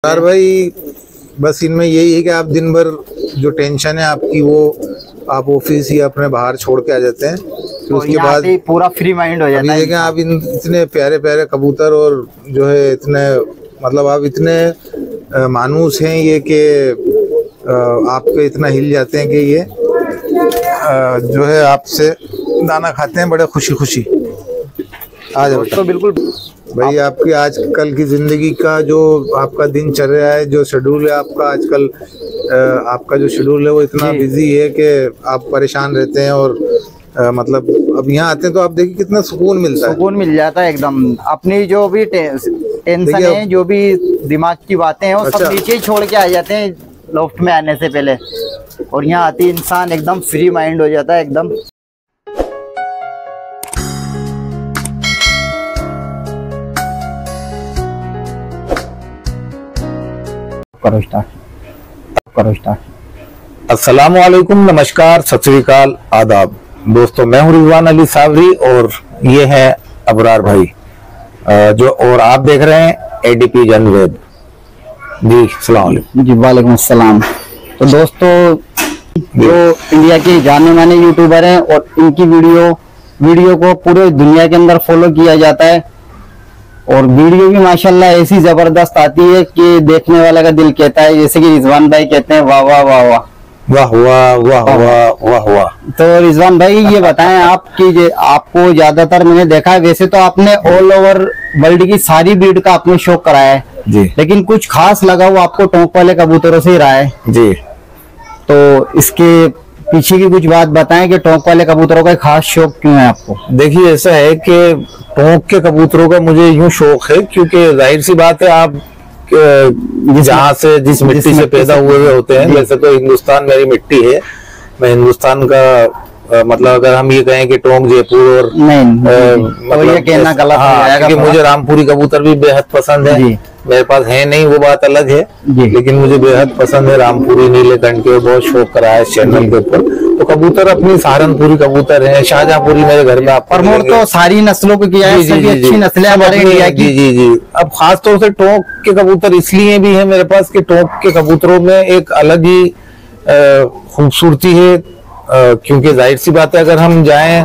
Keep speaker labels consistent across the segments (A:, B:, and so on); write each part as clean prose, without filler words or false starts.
A: यार भाई, बस इनमें यही है कि आप दिन भर जो टेंशन है आपकी वो आप ऑफिस या अपने बाहर छोड़ के आ जाते हैं, फिर उसके बाद
B: पूरा फ्री माइंड हो जाता है।
A: आप इतने प्यारे प्यारे कबूतर और जो है इतने मतलब आप इतने मानूस हैं ये कि आपके इतना हिल जाते हैं कि ये जो है आपसे दाना खाते हैं बड़े खुशी खुशी। आ जाओ
B: तो बिल्कुल
A: भाई, आपकी आजकल की जिंदगी का जो आपका दिनचर्या है, जो शेड्यूल है आपका आजकल, आपका जो शेड्यूल है वो इतना बिजी है कि आप परेशान रहते हैं। और मतलब अब यहाँ आते हैं तो आप देखिए कितना सुकून मिलता है,
B: सुकून मिल जाता है एकदम। अपनी जो भी टेंशन है, जो भी दिमाग की बातें हैं, वो सब नीचे ही छोड़ के आ जाते हैं लॉफ्ट में आने से पहले। और यहाँ आती इंसान एकदम फ्री माइंड हो जाता है एकदम। करो स्टार्ट।
C: अस्सलाम वालेकुम, नमस्कार, सत श्री अकाल, आदाब दोस्तों। मैं हूं रिजवान अली सावरी और ये है अबरार भाई जो, और आप देख रहे हैं एडीपी जनवेद जी। अस्सलाम वालेकुम
B: जी। वालेकुम अस्सलाम। तो दोस्तों, जो इंडिया के जाने माने यूट्यूबर हैं और इनकी वीडियो को पूरे दुनिया के अंदर फॉलो किया जाता है। और वीडियो भी माशाल्लाह ऐसी जबरदस्त आती है कि देखने वाला का दिल कहता है, जैसे कि रिजवान भाई कहते हैं, वाह वाह वाह वाह
C: वाह वाह वाह वाह वाह वाह।
B: तो रिजवान भाई ये बताएं, आपको ज्यादातर मैंने देखा है, वैसे तो आपने ऑल ओवर वर्ल्ड की सारी ब्रीड का आपने शौक कराया है
C: जी,
B: लेकिन कुछ खास लगा वो आपको टोंक वाले कबूतरों से ही रहा है
C: जी।
B: तो इसके पीछे की कुछ बात बताएं कि टोंक वाले कबूतरों का खास शौक क्यों है आपको?
C: देखिए, ऐसा है कि टोंक के कबूतरों का मुझे यूं शौक है क्योंकि जाहिर सी बात है, आप जहाँ से जिस मिट्टी से पैदा हुए होते हैं, वैसे तो हिंदुस्तान मेरी मिट्टी है, मैं हिंदुस्तान का मतलब अगर हम ये कहें कि टोंक जयपुर और
B: मतलब ये कहना गलत है,
C: क्योंकि मुझे रामपुरी कबूतर भी बेहद पसंद है। मेरे पास है नहीं, वो बात अलग है, लेकिन मुझे बेहद पसंद है रामपुरी, नीलेकंठ के, बहुत शौक करा है चैनल के ऊपर। तो कबूतर अपनी सहारनपुरी कबूतर है, शाहजहांपुरी मेरे घर में आप
B: प्रमोट तो सारी नस्लों को किया है, सभी अच्छी नस्लें हमारे इंडिया की।
C: जी जी जी। अब खास तौर से टोंक के कबूतर इसलिए भी है मेरे पास कि टोंक के कबूतरों में एक अलग ही खूबसूरती है, क्योंकि जाहिर सी बात है, अगर हम जाएं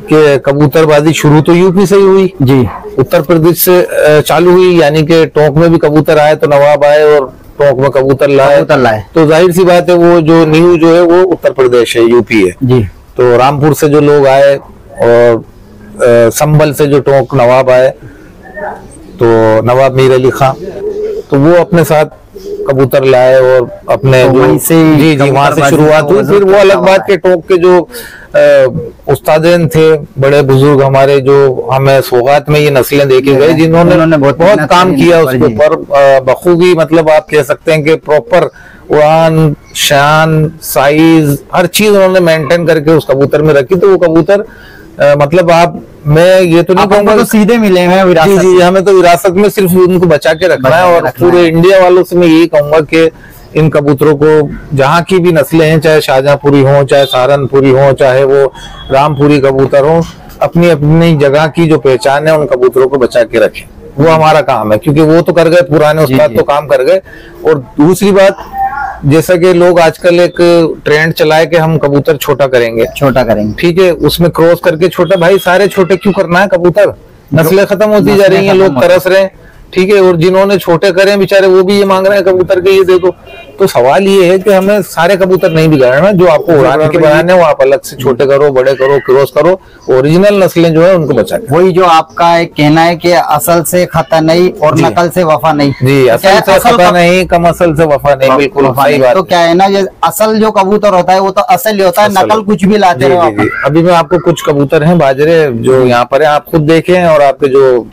C: कि कबूतरबाजी शुरू तो यूपी से ही हुई जी, उत्तर प्रदेश से चालू हुई, यानी कि टोंक में भी कबूतर आए तो नवाब आए और टोंक में कबूतर लाए। तो जाहिर सी बात है वो जो न्यू जो है वो उत्तर प्रदेश है, यूपी है जी। तो रामपुर से जो लोग आए और संभल से जो टोंक नवाब आए, तो नवाब मीर अली खां, तो वो अपने साथ कबूतर लाए और अपने
B: तो वहीं से
C: जी वहां से शुरुआत हुई। फिर वो अलग बात के टोंक के जो उस्तादेन थे, बड़े बुजुर्ग हमारे, जो हमें सौगात में ये नस्लें देखे गए, जिन्होंने बहुत काम किया उसके ऊपर बखूबी। मतलब आप कह सकते हैं कि प्रॉपर उड़ान, शान, साइज, हर चीज उन्होंने मेंटेन करके उस कबूतर में रखी। तो वो कबूतर मतलब मैं ये तो नहीं कहूंगा
B: तो सीधे मिले हैं विरासत।
C: जी, हमें तो विरासत में सिर्फ उनको बचा के रखना है। और पूरे इंडिया वालों से मैं यही कहूंगा कि इन कबूतरों को जहाँ की भी नस्लें हैं, चाहे शाहजहांपुरी हो, चाहे सहारनपुरी हो, चाहे वो रामपुरी कबूतर हो, अपनी अपनी जगह की जो पहचान है उन कबूतरों को बचा के रखें। वो हमारा काम है, क्योंकि वो तो कर गए, पुराने उस्ताद तो काम कर गए। और दूसरी बात, जैसा कि लोग आजकल एक ट्रेंड चलाए कि हम कबूतर छोटा करेंगे, ठीक है, उसमें क्रॉस करके छोटा। भाई सारे छोटे क्यों करना है कबूतर? नस्लें खत्म होती जा रही हैं, लोग तरस रहे हैं, ठीक है। और जिन्होंने छोटे करे बेचारे वो भी ये मांग रहे हैं कबूतर के ये दे दो। तो सवाल ये है कि हमें सारे कबूतर नहीं बिगाड़ना, जो आपको उड़ाने के बनाने वो आप अलग से छोटे करो, बड़े करो, क्रॉस करो, ओरिजिनल नस्लें जो है उनको बचा।
B: वही जो आपका एक कहना है कि असल से खता नहीं और नकल से वफा नहीं।
C: जी, असल से खता नहीं, कम असल से वफा नहीं, बिल्कुल सही बात।
B: तो क्या है ना, ये असल जो कबूतर होता है वो तो असल ही होता है, नकल कुछ भी लाते रहो।
C: अभी मैं आपको कुछ कबूतर हैं बाजरे जो यहाँ पर है, आप खुद देखें और आपके जो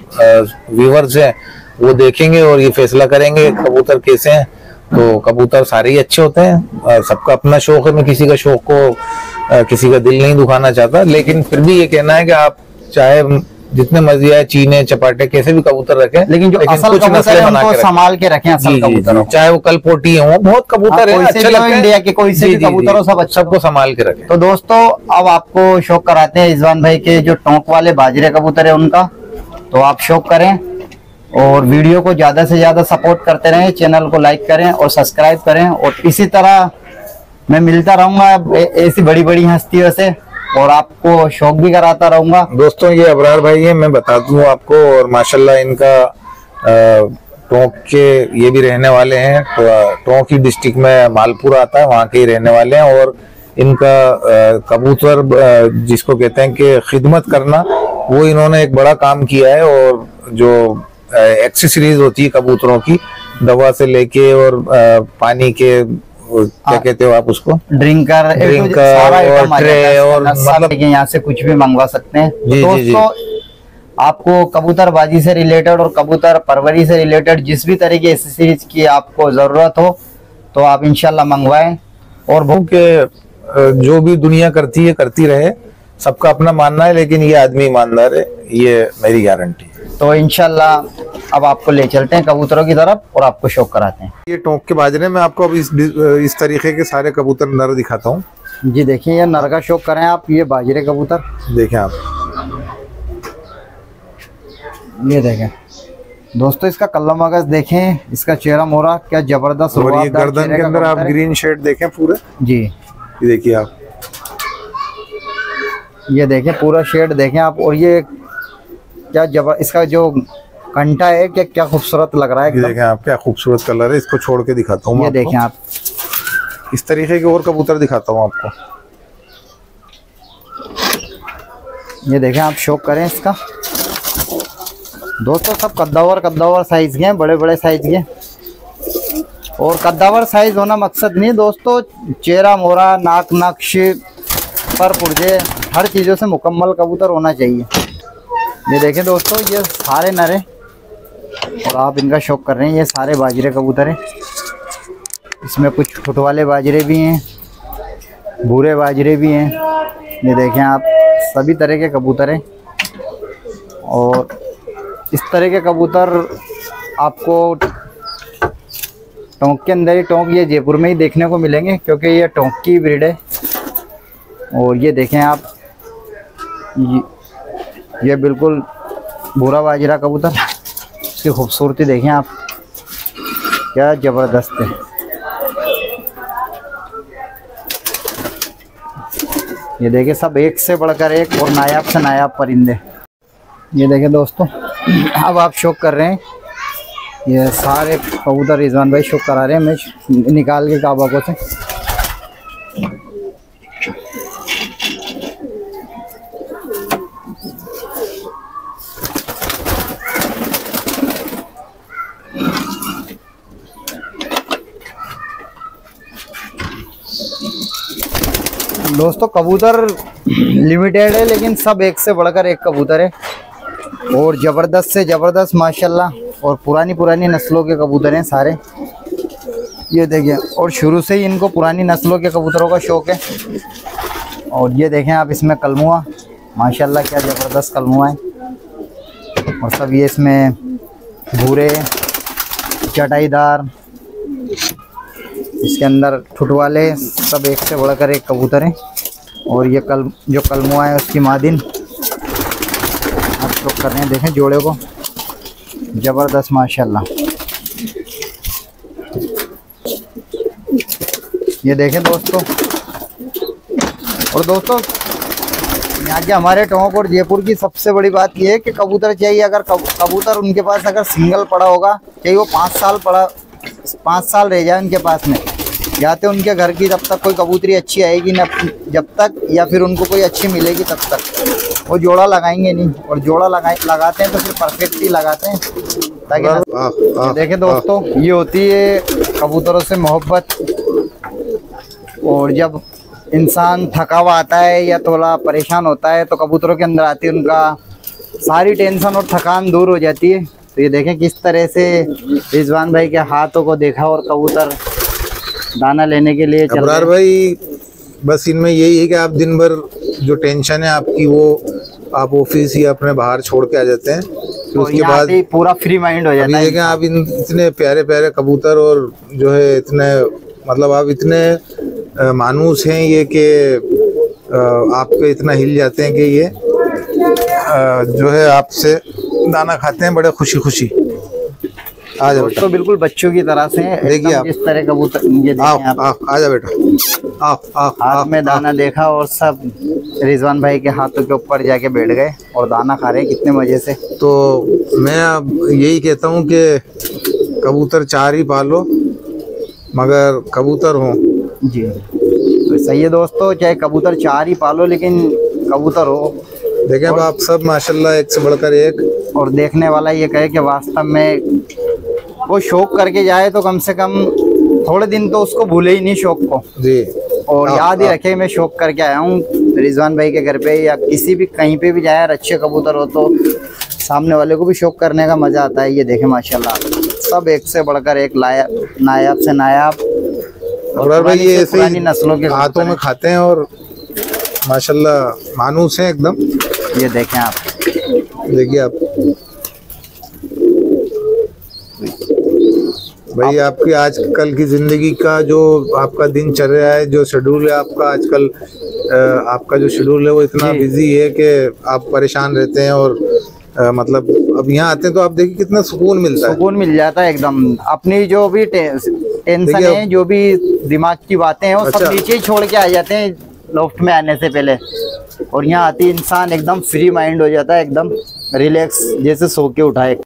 C: व्यूअर्स हैं वो देखेंगे और ये फैसला करेंगे कबूतर कैसे हैं। तो कबूतर सारे ही अच्छे होते हैं, सबका अपना शौक है, मैं किसी का शौक को किसी का दिल नहीं दुखाना चाहता, लेकिन फिर भी ये कहना है कि आप चाहे जितने मर्जी आए, चीने चपाटे कैसे भी कबूतर रखें,
B: लेकिन जो असल कबूतर है उनको संभाल के रखें। असल कबूतर
C: चाहे वो कलपोटी हो, बहुत कबूतर है अच्छे लगते हैं
B: इंडिया के, कोई से भी कबूतरों सबको
C: संभाल के रखें।
B: तो दोस्तों, अब आपको शौक कराते हैं रिजवान भाई के जो टोंक वाले बाजरे कबूतर है उनका। तो आप शौक करें और वीडियो को ज्यादा से ज्यादा सपोर्ट करते रहें, चैनल को लाइक करें और सब्सक्राइब करें। और इसी तरह मैं मिलता रहूंगा ऐसी बड़ी बड़ी हस्तियों से और आपको शौक भी कराता रहूंगा।
C: दोस्तों ये अबरार भाई है, मैं बता दूं आपको, और माशाल्लाह इनका टोंक के ये भी रहने वाले हैं। टोंक की डिस्ट्रिक्ट में मालपुर आता है, वहाँ के ही रहने वाले हैं। और इनका कबूतर जिसको कहते हैं कि खिदमत करना, वो इन्होंने एक बड़ा काम किया है। और जो एक्सेसरीज होती है कबूतरों की, दवा से लेके और पानी के क्या कहते हो आप उसको,
B: ड्रिंकर
C: और ट्रे, और
B: मतलब यहाँ से कुछ भी मंगवा सकते हैं।
C: जी,
B: दोस्तों आपको कबूतरबाजी से रिलेटेड और कबूतर परवरी से रिलेटेड जिस भी तरह की एक्सेसरीज की आपको जरूरत हो तो आप इंशाल्लाह मंगवाएं। और
C: के जो भी दुनिया करती है करती रहे, सबका अपना मानना है, लेकिन ये आदमी ईमानदार है, ये मेरी गारंटी है।
B: तो इंशाल्लाह अब आपको ले चलते हैं कबूतरों की तरफ और आपको शौक कराते हैं।
C: ये टोंक के बाजरे में आपको अब इस तरीके के सारे कबूतर नर दिखाता हूँ।
B: जी देखिए, ये नर का शौक करें आप, ये बाजरे कबूतर
C: देखें आप,
B: ये देखें दोस्तों, इसका कल्ला मगज देखें, इसका चेहरा मोहरा क्या जबरदस्त।
C: और ये गर्दन के अंदर आप ग्रीन शेड देखें पूरे,
B: जी
C: ये देखिए आप,
B: ये देखें पूरा शेड देखें आप। और ये क्या इसका जो कंटा है क्या खूबसूरत लग रहा है।
C: ये देखें आप, क्या खूबसूरत कलर है। इसको छोड़ के दिखाता हूँ।
B: ये देखें आप,
C: इस तरीके के और कबूतर दिखाता हूँ आपको।
B: ये देखें आप, शौक करें इसका। दोस्तों सब कद्दावर साइज के हैं, बड़े बड़े साइज के। और कद्दावर साइज होना मकसद नहीं दोस्तों, चेहरा मोहरा, नाक नक्श, पर पुर्जे, हर चीज़ों से मुकम्मल कबूतर होना चाहिए। ये देखें दोस्तों, ये सारे नर हैं और आप इनका शौक कर रहे हैं। ये सारे बाजरे कबूतर हैं, इसमें कुछ फुट वाले बाजरे भी हैं, भूरे बाजरे भी हैं। ये देखें आप, सभी तरह के कबूतर हैं। और इस तरह के कबूतर आपको टोंक के अंदर ही, टोंक ये जयपुर में ही देखने को मिलेंगे क्योंकि ये टोंक की ब्रीड है। और ये देखें आप, ये बिल्कुल भूरा बाजरा कबूतर, इसकी खूबसूरती देखें आप, क्या ज़बरदस्त है। ये देखें सब एक से बढ़कर एक और नायाब से नायाब परिंदे। ये देखें दोस्तों, अब आप शौक कर रहे हैं, ये सारे कबूतर रिजवान भाई शौक करा रहे हैं। मैं निकाल के काबा को से दोस्तों, कबूतर लिमिटेड है लेकिन सब एक से बढ़कर एक कबूतर है और ज़बरदस्त से ज़बरदस्त माशाल्लाह। और पुरानी नस्लों के कबूतर हैं सारे। ये देखें, और शुरू से ही इनको पुरानी नस्लों के कबूतरों का शौक़ है। और ये देखें आप, इसमें कलमुआ माशाल्लाह क्या ज़बरदस्त कलमुआ है। और सब ये इसमें भूरे चटाईदार, इसके अंदर ठुट वाले, सब एक से बढ़कर एक कबूतर हैं। और ये जो कलमुआ है उसकी मादिन आप शौक कर रहे हैं। देखें जोड़े को, ज़बरदस्त माशाल्लाह। ये देखें दोस्तों, और दोस्तों यहाँ के हमारे टोंक और जयपुर की सबसे बड़ी बात यह है कि कबूतर चाहिए, अगर कबूतर उनके पास अगर सिंगल पड़ा होगा, चाहिए वो 5 साल रह जाए उनके पास में, या तो उनके घर की तब तक कोई कबूतरी अच्छी आएगी ना जब तक, या फिर उनको कोई अच्छी मिलेगी तब तक वो जोड़ा लगाएंगे नहीं। और जोड़ा लगाते हैं तो फिर परफेक्टली लगाते हैं ताकि देखें दोस्तों, ये होती है कबूतरों से मोहब्बत। और जब इंसान थका हुआ आता है या थोड़ा परेशान होता है तो कबूतरों के अंदर आती है, उनका सारी टेंशन और थकान दूर हो जाती है। तो ये देखें किस तरह से रिजवान भाई के हाथों को देखा और कबूतर दाना लेने के लिए चल
C: अबरार भाई, बस इनमें यही है कि आप दिन भर जो टेंशन है आपकी, वो आप ऑफिस या अपने बाहर छोड़ के आ जाते हैं, तो उसके बाद
B: पूरा फ्री माइंड हो जाता है।
C: देखें आप, इतने प्यारे प्यारे कबूतर और जो है इतने, मतलब आप इतने मानूस हैं ये कि आपको इतना हिल जाते हैं कि ये जो है आपसे दाना खाते हैं बड़े खुशी खुशी।
A: आ जा बेटा,
B: तो बिल्कुल बच्चों की तरह से
A: देखिए
B: एकदम
A: आप।
B: इस तरह कबूतर ये देखें
A: आओ
B: आप।
A: आओ, आ जा बेटा, आओ आओ
B: हाथ
A: आओ,
B: में दाना देखा और सब रिजवान भाई के हाथों के ऊपर जाके बैठ गए और दाना खा रहे हैं कितने मजे से।
A: तो मैं अब यही कहता हूँ कि कबूतर 4 ही पालो मगर कबूतर हो।
B: जी तो सही है दोस्तों, चाहे कबूतर 4 ही पालो लेकिन कबूतर हो।
A: देखें अब आप सब माशाल्लाह एक से बढ़कर एक।
B: और देखने वाला ये कहे कि वास्तव में वो शौक करके जाए तो कम से कम थोड़े दिन तो उसको भूले ही नहीं शौक को,
A: जी
B: और याद ही रखे मैं शौक करके आया हूँ रिजवान भाई के घर पे या किसी भी कहीं पे भी जाए, अच्छे कबूतर हो तो सामने वाले को भी शौक करने का मजा आता है। ये देखें माशाल्लाह सब एक से बढ़कर एक नायाब से नायाब
A: और भाई ये ऐसे
B: पुरानी
A: ही
B: नस्लों के
A: हाथों में खाते हैं और माशाल्लाह मानूस हैं एकदम।
B: ये देखें आप,
A: देखिए आप भाई आपकी आजकल की जिंदगी का जो आपका दिनचर्या है, जो शेड्यूल है आपका आजकल, आपका जो शेड्यूल है वो इतना बिजी है कि आप परेशान रहते हैं और मतलब अब यहाँ आते हैं तो आप देखिए कितना सुकून मिलता है।
B: सुकून मिल जाता है एकदम। अपनी जो भी टेंशन है, जो भी दिमाग की बातें हैं वो सब नीचे ही छोड़ के आ जाते हैं लॉफ्ट में आने से पहले, और यहाँ आती इंसान एकदम फ्री माइंड हो जाता है, एकदम रिलैक्स जैसे सो के उठाए।